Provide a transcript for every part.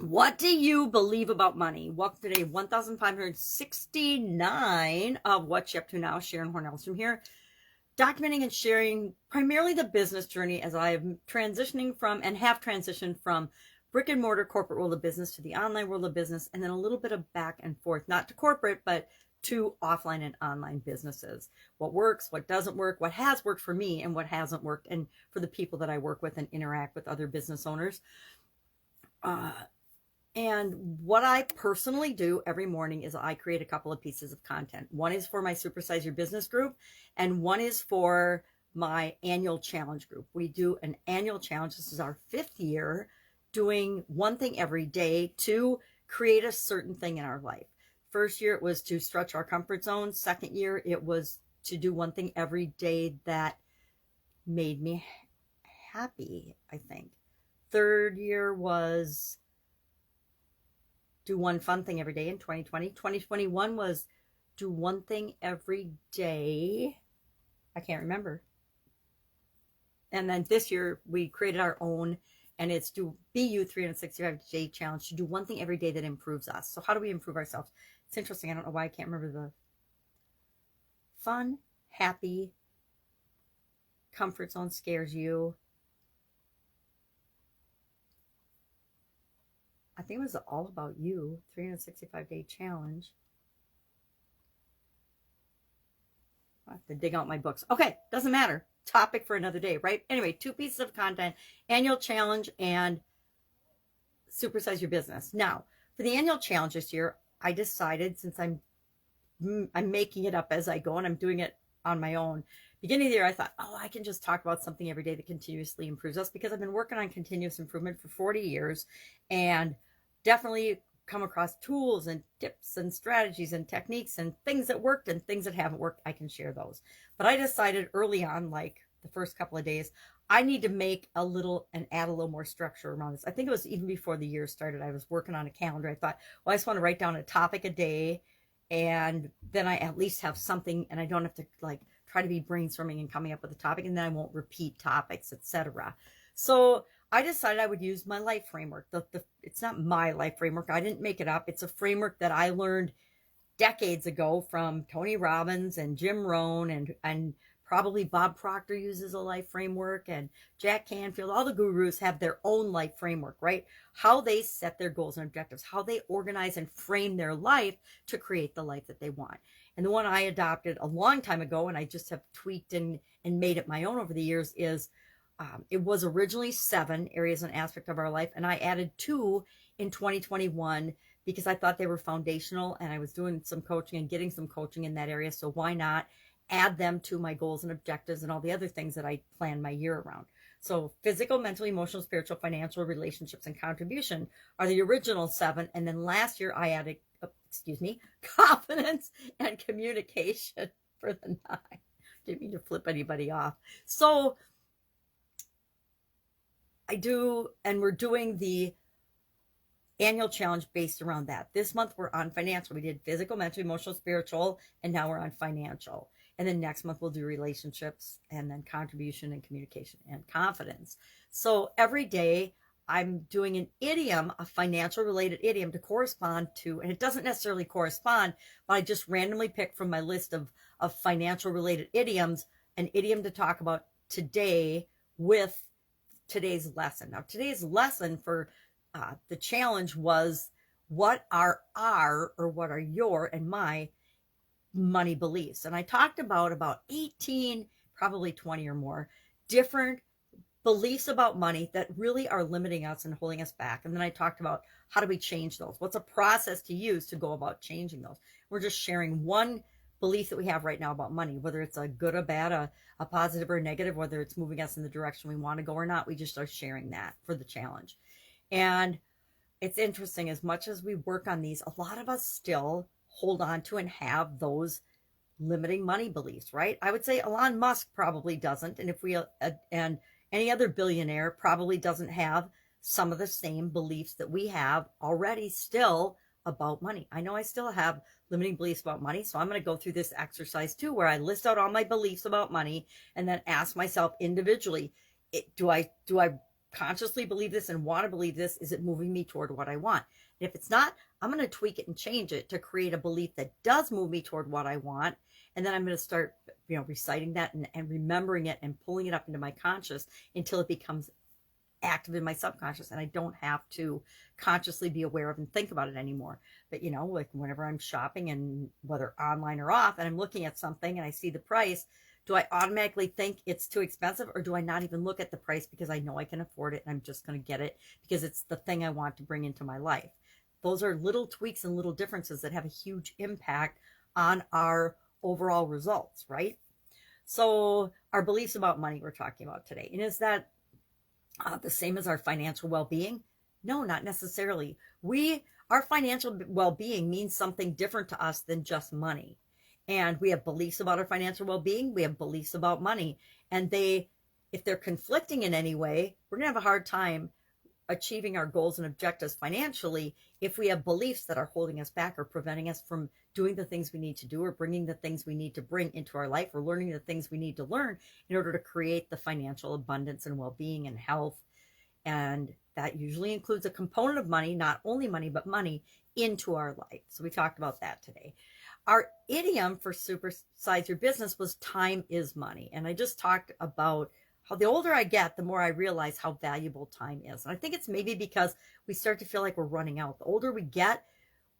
What do you believe about money? Welcome to day 1569 of What's She Up To Now. Sharon Horne-Ellstrom here, documenting and sharing primarily the business journey as I am transitioning from and have transitioned from brick and mortar corporate world of business to the online world of business, and then a little bit of back and forth, not to corporate, but to offline and online businesses. What works, what doesn't work, what has worked for me and what hasn't worked, and for the people that I work with and interact with, other business owners. And what I personally do every morning is I create a couple of pieces of content. One is for my Supersize Your Business group, and one is for my annual challenge group. We do an annual challenge. This is our 5th year doing one thing every day to create a certain thing in our life. First year, it was to stretch our comfort zone. Second year, it was to do one thing every day that made me happy, I think. Third year was do one fun thing every day in 2020. 2021 was do one thing every day. I can't remember. And then this year we created our own, and it's do BU 365-day challenge to do one thing every day that improves us. So how do we improve ourselves? It's interesting. I don't know why I can't remember the fun, happy, comfort zone scares you. I think it was all about you, 365-day challenge. I have to dig out my books. Okay, doesn't matter. Topic for another day, right? Anyway, 2 pieces of content, annual challenge and Supersize Your Business. Now, for the annual challenge this year, I decided, since I'm making it up as I go and I'm doing it on my own, beginning of the year, I thought, I can just talk about something every day that continuously improves us, because I've been working on continuous improvement for 40 years and definitely come across tools and tips and strategies and techniques and things that worked and things that haven't worked. I can share those. But I decided early on, like the first couple of days, I need to make a little and add a little more structure around this. I think it was even before the year started. I was working on a calendar. I thought, I just want to write down a topic a day, and then I at least have something, and I don't have to like try to be brainstorming and coming up with a topic, and then I won't repeat topics, etc. So I decided I would use my life framework. It's not my life framework. I didn't make it up. It's a framework that I learned decades ago from Tony Robbins and Jim Rohn, and probably Bob Proctor uses a life framework, and Jack Canfield. All the gurus have their own life framework, right? How they set their goals and objectives, how they organize and frame their life to create the life that they want. And the one I adopted a long time ago, and I just have tweaked and made it my own over the years, is it was originally 7 areas and aspects of our life, and I added 2 in 2021 because I thought they were foundational, and I was doing some coaching and getting some coaching in that area. So why not add them to my goals and objectives and all the other things that I plan my year around? So physical, mental, emotional, spiritual, financial, relationships, and contribution are the original 7. And then last year I added, confidence and communication for the 9. Didn't mean to flip anybody off. So we're doing the annual challenge based around that. This month we're on financial. We did physical, mental, emotional, spiritual, and now we're on financial. And then next month we'll do relationships, and then contribution and communication and confidence. So every day I'm doing an idiom, a financial related idiom to correspond to, and it doesn't necessarily correspond, but I just randomly pick from my list of financial related idioms, an idiom to talk about today with today's lesson. Now, today's lesson for the challenge was, what are your and my money beliefs? And I talked about 18, probably 20 or more different beliefs about money that really are limiting us and holding us back. And then I talked about, how do we change those? What's a process to use to go about changing those? We're just sharing one belief that we have right now about money, whether it's a good or bad, a positive or negative, whether it's moving us in the direction we want to go or not. We just are sharing that for the challenge. And it's interesting, as much as we work on these, a lot of us still hold on to and have those limiting money beliefs, right? I would say Elon Musk probably doesn't. And and any other billionaire probably doesn't have some of the same beliefs that we have already still about money. I know I still have limiting beliefs about money. So I'm going to go through this exercise too, where I list out all my beliefs about money and then ask myself individually, do I consciously believe this and want to believe this? Is it moving me toward what I want? And if it's not, I'm going to tweak it and change it to create a belief that does move me toward what I want. And then I'm going to start, reciting that and remembering it and pulling it up into my conscious until it becomes active in my subconscious, and I don't have to consciously be aware of and think about it anymore. But like whenever I'm shopping, and whether online or off, and I'm looking at something and I see the price, do I automatically think it's too expensive, or do I not even look at the price because I know I can afford it and I'm just going to get it because it's the thing I want to bring into my life? Those are little tweaks and little differences that have a huge impact on our overall results, right? So our beliefs about money we're talking about today. And is that the same as our financial well-being? No, not necessarily. Our financial well-being means something different to us than just money. And we have beliefs about our financial well-being. We have beliefs about money. And if they're conflicting in any way, we're going to have a hard time achieving our goals and objectives financially if we have beliefs that are holding us back or preventing us from doing the things we need to do, or bringing the things we need to bring into our life, or learning the things we need to learn in order to create the financial abundance and well-being and health. And that usually includes a component of money, not only money, but money into our life. So we talked about that today. Our idiom for supersize your business was time is money. And I just talked about how the older I get, the more I realize how valuable time is. And I think it's maybe because we start to feel like we're running out. The older we get,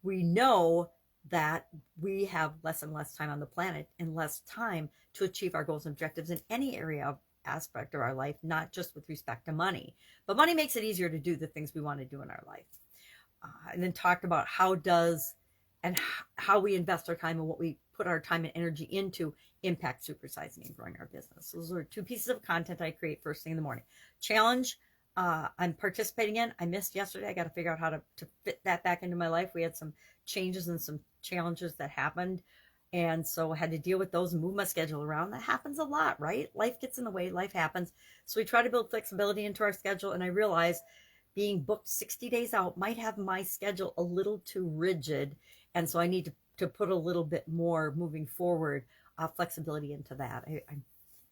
we know that we have less and less time on the planet, and less time to achieve our goals and objectives in any area of aspect of our life, not just with respect to money. But money makes it easier to do the things we want to do in our life. And then talked about how we invest our time and what we put our time and energy into impact supersizing and growing our business. Those are 2 pieces of content I create first thing in the morning. Challenge I'm participating in. I missed yesterday. I got to figure out how to fit that back into my life. We had some changes and some challenges that happened. And so I had to deal with those and move my schedule around. That happens a lot, right? Life gets in the way. Life happens. So we try to build flexibility into our schedule. And I realized being booked 60 days out might have my schedule a little too rigid. And so I need to put a little bit more moving forward flexibility into that.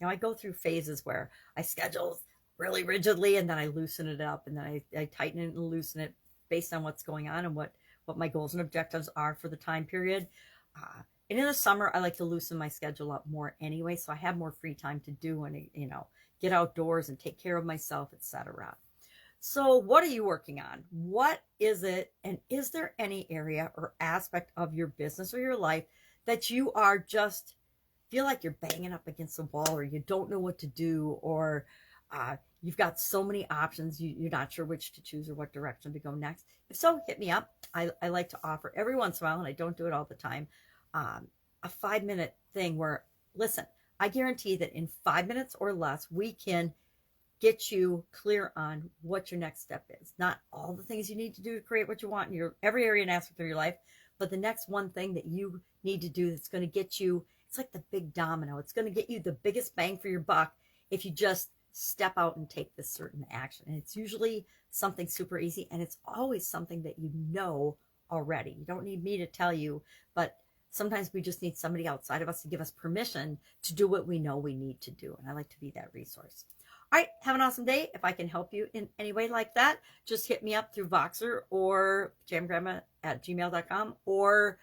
I go through phases where I schedule really rigidly, and then I loosen it up, and then I tighten it and loosen it based on what's going on and what my goals and objectives are for the time period. And in the summer, I like to loosen my schedule up more anyway, so I have more free time to do and get outdoors and take care of myself, etc. So what are you working on? What is it? And is there any area or aspect of your business or your life that you are just feel like you're banging up against the wall, or you don't know what to do, or you've got so many options, you're not sure which to choose or what direction to go next? If so, hit me up. I like to offer every once in a while, and I don't do it all the time, a 5-minute thing where, listen, I guarantee that in 5 minutes or less, we can get you clear on what your next step is. Not all the things you need to do to create what you want in your every area and aspect of your life, but the next one thing that you need to do that's going to get you, it's like the big domino. It's going to get you the biggest bang for your buck if you just step out and take this certain action. And it's usually something super easy, and it's always something that you know already. You don't need me to tell you, but sometimes we just need somebody outside of us to give us permission to do what we know we need to do. And I like to be that resource. All right, have an awesome day. If I can help you in any way like that, just hit me up through Voxer or jamgrandma@gmail.com, or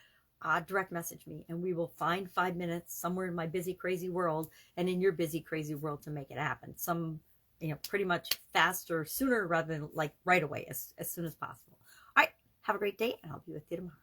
direct message me, and we will find 5 minutes somewhere in my busy, crazy world and in your busy, crazy world to make it happen. Pretty much faster, sooner rather than like right away, as soon as possible. All right, have a great day, and I'll be with you tomorrow.